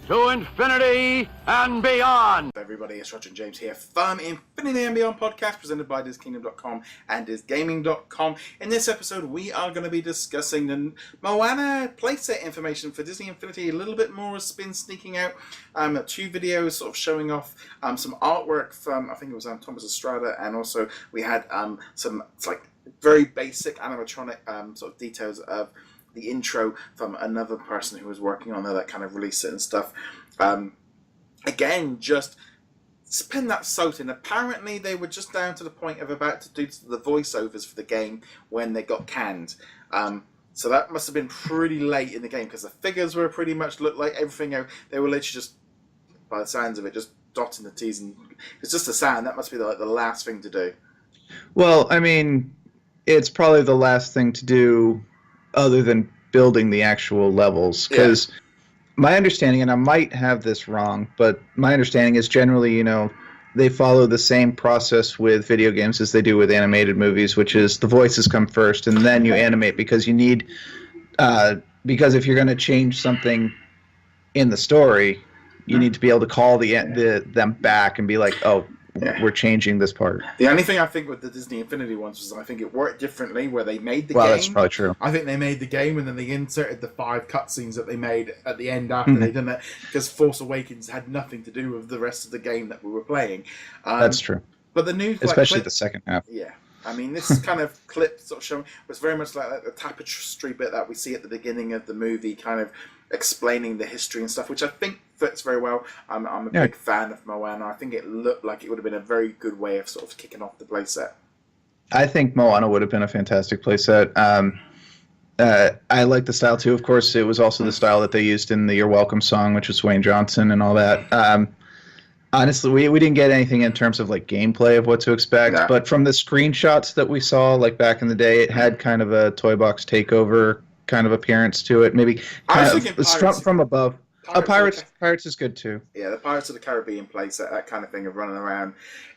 to infinity and beyond. Everybody, it's Roger and James here from Infinity and Beyond podcast presented by DisKingdom.com and DisGaming.com. In this episode, we are going to be discussing the Moana playset information for Disney Infinity. A little bit more has been sneaking out. 2 videos sort of showing off some artwork from, I think it was Thomas Estrada, and also we had some like very basic animatronic sort of details of the intro from another person who was working on that kind of release it and stuff. Again, just spin that salt in. Apparently they were just down to the point of about to do the voiceovers for the game when they got canned. So that must have been pretty late in the game because the figures were pretty much looked like everything. They were literally just, by the sounds of it, just dotting the T's, and it's just a sound. That must be the last thing to do. Well, I mean, it's probably the last thing to do other than building the actual levels, because my understanding, and I might have this wrong, but my understanding is generally, they follow the same process with video games as they do with animated movies, which is the voices come first and then you animate, because you need, because if you're going to change something in the story, you need to be able to call them back and be like, oh, we're changing this part. The only thing I think with the Disney Infinity ones was I think it worked differently where they made the game. Well, that's probably true. I think they made the game and then they inserted the 5 cutscenes that they made at the end after they done it, because Force Awakens had nothing to do with the rest of the game that we were playing. That's true. But the new, especially the second half. Yeah. I mean, this kind of clip sort of showing was very much like the tapestry bit that we see at the beginning of the movie, kind of explaining the history and stuff, which I think fits very well. I'm a big fan of Moana. I think it looked like it would have been a very good way of sort of kicking off the playset. I think Moana would have been a fantastic playset. I like the style too. Of course, it was also the style that they used in the You're Welcome song, which was Wayne Johnson and all that. Honestly, we didn't get anything in terms of like gameplay of what to expect, but from the screenshots that we saw like back in the day, it had kind of a Toy Box Takeover kind of appearance to it. Maybe kind of from above. Pirates is good too. Yeah, the Pirates of the Caribbean playset, that kind of thing of running around.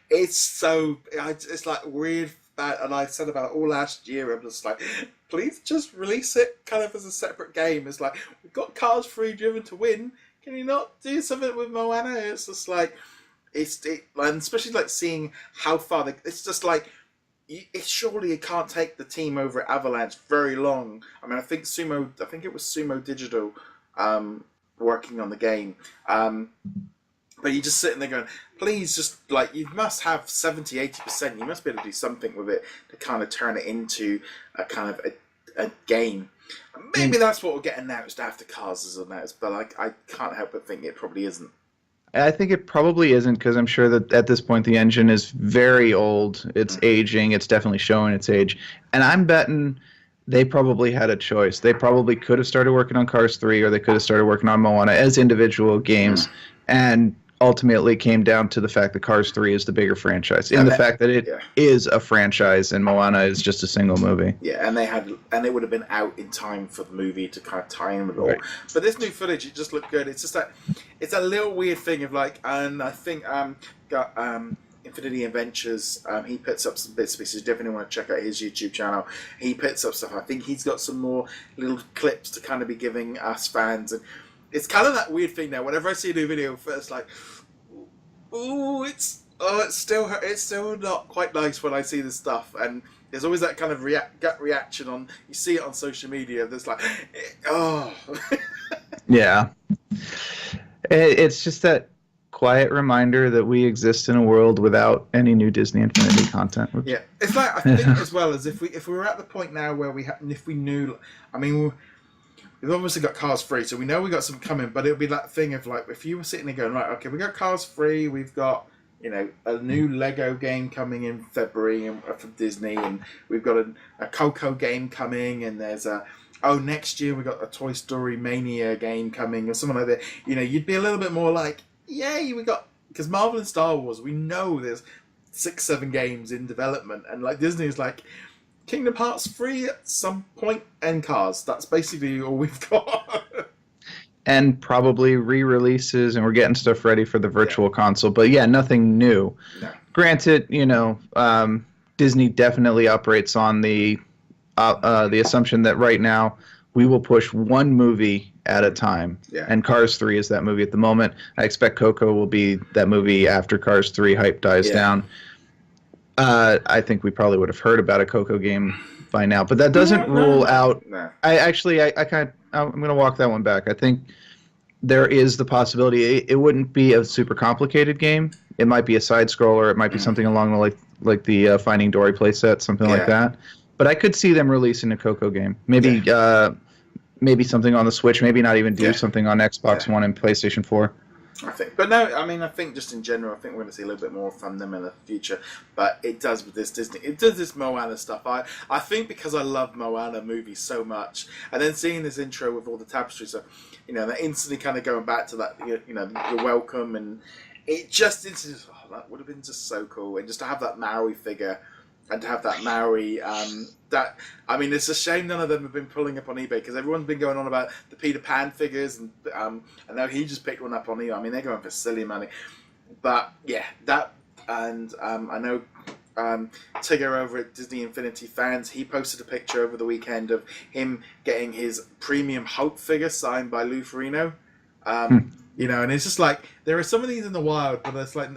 It's like weird. And I said about it all last year. I'm just like, please just release it kind of as a separate game. It's like, we've got Cars 3 Driven to Win. Can you not do something with Moana? It's just like, and especially like seeing how far it's just like, surely it can't take the team over at Avalanche very long. I mean, I think it was Sumo Digital working on the game. But you're just sitting there going, please, just like, you must have 70-80%. You must be able to do something with it to kind of turn it into a kind of a game. Maybe that's what we'll get announced after Cars is announced, but I can't help but think it probably isn't. I think it probably isn't, because I'm sure that at this point the engine is very old. It's aging. It's definitely showing its age. And I'm betting they probably had a choice. They probably could have started working on Cars 3, or they could have started working on Moana as individual games, and ultimately came down to the fact that Cars 3 is the bigger franchise, and the fact that it is a franchise and Moana is just a single movie. Yeah, and it would have been out in time for the movie to kind of tie in with it all. But this new footage, it just looked good. It's just that it's a little weird thing of like, and I think got Infinity Adventures. He puts up some bits and pieces. If you definitely want to check out his YouTube channel, he puts up stuff. I think he's got some more little clips to kind of be giving us fans, and it's kind of that weird thing now. Whenever I see a new video, first like, ooh, it's still not quite nice when I see this stuff, and there's always that kind of gut reaction on. You see it on social media. There's like, oh, yeah. It's just that quiet reminder that we exist in a world without any new Disney Infinity content. Yeah, it's like, I think as well as if we were at the point now where if we knew, I mean. We've obviously got Cars 3, so we know we got some coming, but it would be that thing of like, if you were sitting there going, right, okay, we got Cars 3, we've got, a new Lego game coming in February from Disney, and we've got a Coco game coming, and there's next year we got a Toy Story Mania game coming, or something like that. You'd be a little bit more like, yay, we got, because Marvel and Star Wars, we know there's 6-7 games in development, and like Disney's like, Kingdom Hearts 3 at some point, and Cars. That's basically all we've got. And probably re-releases, and we're getting stuff ready for the virtual console. But yeah, nothing new. No. Granted, Disney definitely operates on the assumption that right now we will push one movie at a time. Yeah. And Cars 3 is that movie at the moment. I expect Coco will be that movie after Cars 3 hype dies down. I think we probably would have heard about a Coco game by now, but that doesn't rule out. No. I'm going to walk that one back. I think there is the possibility it wouldn't be a super complicated game. It might be a side scroller. It might be something along the like the Finding Dory playset, something like that. But I could see them releasing a Coco game. Maybe maybe something on the Switch. Maybe not even do something on Xbox One and PlayStation 4. I think, but no, I mean, I think just in general, I think we're going to see a little bit more from them in the future. But it does with this Disney, it does this Moana stuff. I think because I love Moana movies so much, and then seeing this intro with all the tapestry stuff, that instantly kind of going back to that, you're welcome, and it just that would have been just so cool, and just to have that Maui figure. And to have that Maui, it's a shame none of them have been pulling up on eBay because everyone's been going on about the Peter Pan figures, and I know he just picked one up on eBay. I mean, they're going for silly money, but yeah, that and I know Tigger over at Disney Infinity Fans, he posted a picture over the weekend of him getting his premium Hulk figure signed by Lou Ferrigno. And it's just like there are some of these in the wild, but it's like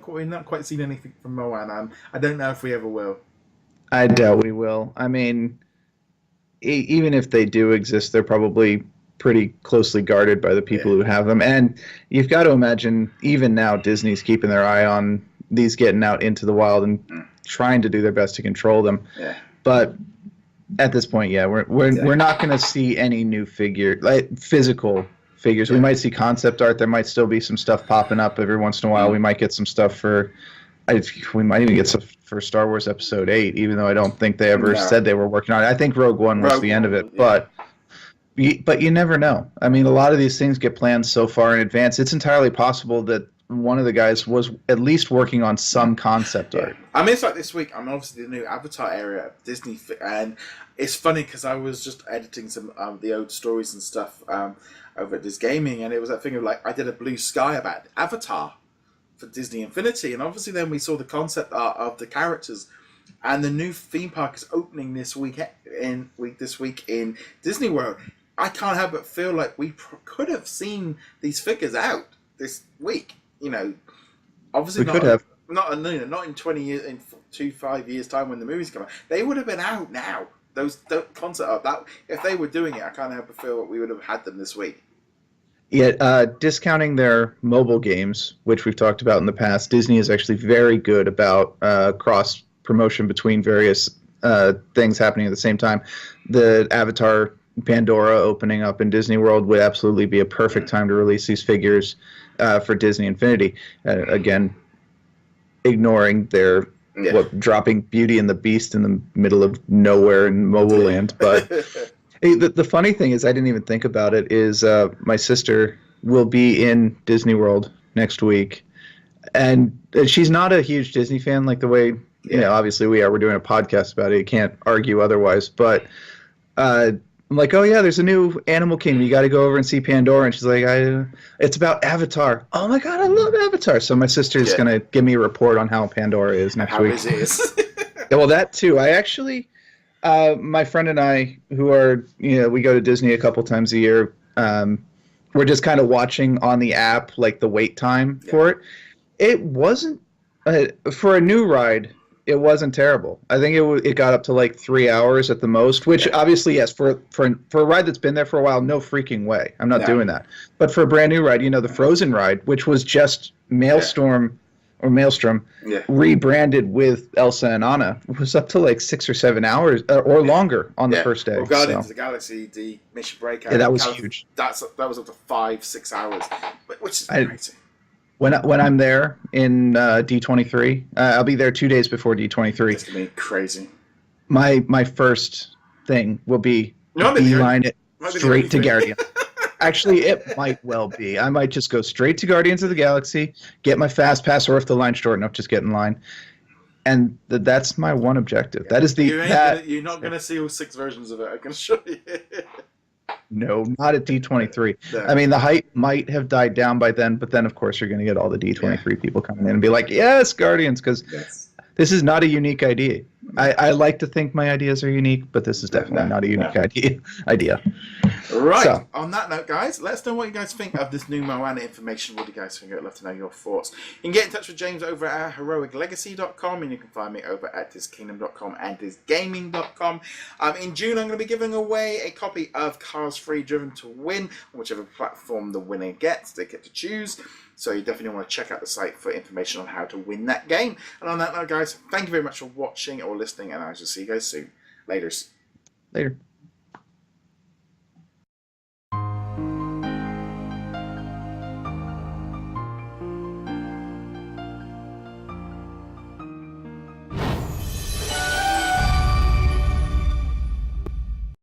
we've not quite seen anything from Moana. I don't know if we ever will. I doubt we will. I mean, even if they do exist, they're probably pretty closely guarded by the people who have them. And you've got to imagine, even now, Disney's keeping their eye on these getting out into the wild and trying to do their best to control them. Yeah. But at this point, we're not going to see any new physical figures. We might see concept art. There might still be some stuff popping up every once in a while. We might get some stuff we might even get some for Star Wars Episode 8, even though I don't think they ever said they were working on it. I think Rogue One was the end of it, but you never know. I mean, a lot of these things get planned so far in advance. It's entirely possible that one of the guys was at least working on some concept art. I mean, it's like this week, I'm obviously the new Avatar area of Disney, and it's funny because I was just editing some the old stories and stuff over at DisGaming, and it was that thing of like, I did a blue sky about Avatar for Disney Infinity, and obviously then we saw the concept art of the characters, and the new theme park is opening this week in Disney World. I can't help but feel like we could have seen these figures out this week. Obviously we could have. Not in 20 years, in 5 years time when the movies come out. They would have been out now. Those concept art, that if they were doing it, I can't help but feel that we would have had them this week. Yeah, discounting their mobile games, which we've talked about in the past, Disney is actually very good about cross promotion between various things happening at the same time. The Avatar Pandora opening up in Disney World would absolutely be a perfect time to release these figures for Disney Infinity. Again, ignoring their dropping Beauty and the Beast in the middle of nowhere in Mobile Land, but. The funny thing is, I didn't even think about it, is my sister will be in Disney World next week. And she's not a huge Disney fan like the way, obviously we are. We're doing a podcast about it. You can't argue otherwise. But I'm like, oh, yeah, there's a new Animal Kingdom. You got to go over and see Pandora. And she's like, it's about Avatar. Oh, my God, I love Avatar. So my sister's going to give me a report on how Pandora is next week. How it is. Yeah, well, that too. I actually... my friend and I, who are, we go to Disney a couple times a year, we're just kind of watching on the app, like the wait time for it. It wasn't, for a new ride, it wasn't terrible. I think it got up to like 3 hours at the most, which obviously, yes, for a ride that's been there for a while, no freaking way. I'm not doing that. But for a brand new ride, the Frozen ride, which was just Maelstrom, rebranded with Elsa and Anna, was up to like 6 or 7 hours or longer on the first day. Well, Guardians of the Galaxy, the Mission Breakout. Yeah, that was huge. That was up to 5-6 hours, which is crazy. When I'm there in D23, I'll be there 2 days before D23. It's gonna be crazy. My first thing will be beeline it straight to Guardians. Actually, it might well be. I might just go straight to Guardians of the Galaxy, get my fast pass, or if the line's short enough, just get in line. And that's my one objective. That is you're not going to see all 6 versions of it, I can assure you. No, not at D23. No. I mean, the hype might have died down by then, but then, of course, you're going to get all the D23 people coming in and be like, yes, Guardians, because this is not a unique idea. I like to think my ideas are unique, but this is definitely not a unique idea. Right. So, on that note, guys, let us know what you guys think of this new Moana information. What do you guys think? I'd love to know your thoughts. You can get in touch with James over at heroiclegacy.com, and you can find me over at DisKingdom.com and DisGaming.com. In June, I'm going to be giving away a copy of Cars 3 Driven to Win, on whichever platform the winner gets. They get to choose. So you definitely want to check out the site for information on how to win that game. And on that note, guys, thank you very much for watching or listening, and I shall see you guys soon. Laters. Later.